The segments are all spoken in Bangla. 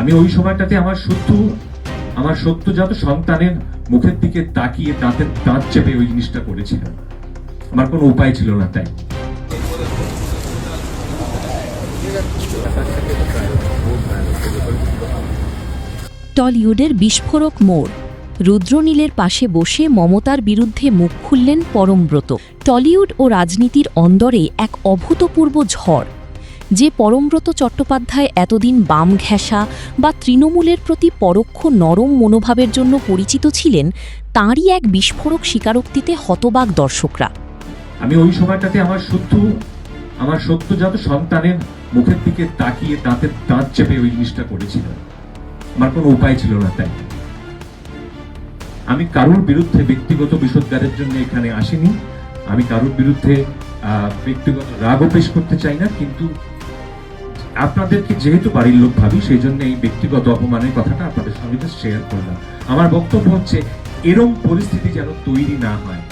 আমি ওই সময়টাতে আমার সদ্যজাত সন্তানের মুখের দিকে তাকিয়ে দাঁতের দাঁত চেপে ওই জিনিসটা করেছিলাম। আমার কোনো উপায় ছিল না তাই। টলিউডের বিস্ফোরক মোড়। রুদ্রনীলের পাশে বসে মমতার বিরুদ্ধে মুখ খুললেন পরমব্রত। টলিউড ও রাজনীতির অন্দরে এক অভূতপূর্ব ঝড়। যে পরমব্রত চট্টোপাধ্যায় এতদিন বাম ঘেঁষা বা তৃণমূলের প্রতি পরোক্ষ নরম মনোভাবের জন্য পরিচিত ছিলেন, তাঁরই এক বিস্ফোরক স্বীকারোক্তিতে হতবাক দর্শকরা। আমি ওই সময়টাতে আমার সদ্যজাত সন্তানের মুখের দিকে তাকিয়ে দাঁতের দাঁত চেপে ওই জিনিসটা করেছিলাম। আমার কোনো উপায় ছিল না তাই। আমি কারোর বিরুদ্ধে ব্যক্তিগত বিষোদ্গারের জন্য এখানে আসিনি। আমি কারোর বিরুদ্ধে ব্যক্তিগত রাগও পেশ করতে চাই না, কিন্তু আপনাদেরকে যেহেতু বাড়ির লোক ভাবি, সেই জন্য এই ব্যক্তিগত অপমানের কথাটা আপনাদের সঙ্গে শেয়ার করলাম। আমার বক্তব্য হচ্ছে, এরকম পরিস্থিতি যেন তৈরি না হয়।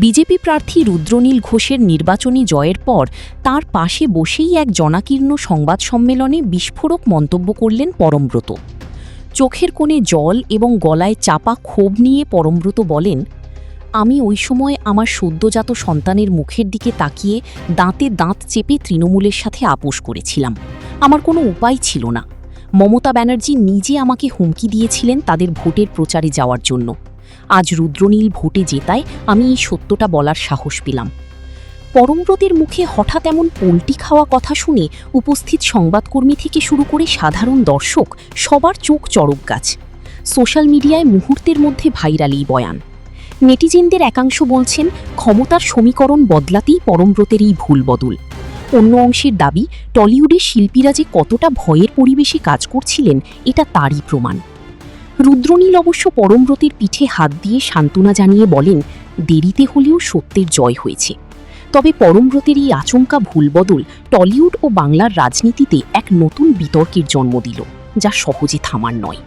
বিজেপি প্রার্থী রুদ্রনীল ঘোষের নির্বাচনী জয়ের পর তার পাশে বসেই এক জনাকীর্ণ সংবাদ সম্মেলনে বিস্ফোরক মন্তব্য করলেন পরমব্রত। চোখের কোণে জল এবং গলায় চাপা ক্ষোভ নিয়ে পরমব্রত বলেন, আমি ওই সময় আমার সদ্যজাত সন্তানের মুখের দিকে তাকিয়ে দাঁতে দাঁত চেপে তৃণমূলের সাথে আপোষ করেছিলাম। আমার কোনো উপায় ছিল না। মমতা ব্যানার্জি নিজে আমাকে হুমকি দিয়েছিলেন তাদের ভোটের প্রচারে যাওয়ার জন্য। আজ রুদ্রনীল ভোটে জেতায় আমি এই সত্যটা বলার সাহস পেলাম। পরমব্রতের মুখে হঠাৎ এমন পোল্টি খাওয়া কথা শুনে উপস্থিত সংবাদকর্মী থেকে শুরু করে সাধারণ দর্শক সবার চোখ চড়ক গাছ। সোশ্যাল মিডিয়ায় মুহূর্তের মধ্যে ভাইরাল এই বয়ান। নেটিজেনদের একাংশ বলছেন, ক্ষমতার সমীকরণ বদলাতেই পরমব্রতের এই ভুল বদল। অন্য অংশের দাবি, টলিউডের শিল্পীরা যে কতটা ভয়ের পরিবেশে কাজ করছিলেন এটা তারই প্রমাণ। রুদ্রনীল অবশ্য পরমব্রতের পিঠে হাত দিয়ে সান্ত্বনা জানিয়ে বলেন, দেরিতে হলেও সত্যের জয় হয়েছে। তবে পরমব্রতের এই আচমকা ভুলবদল টলিউড ও বাংলার রাজনীতিতে এক নতুন বিতর্কের জন্ম দিল, যা সহজে থামার নয়।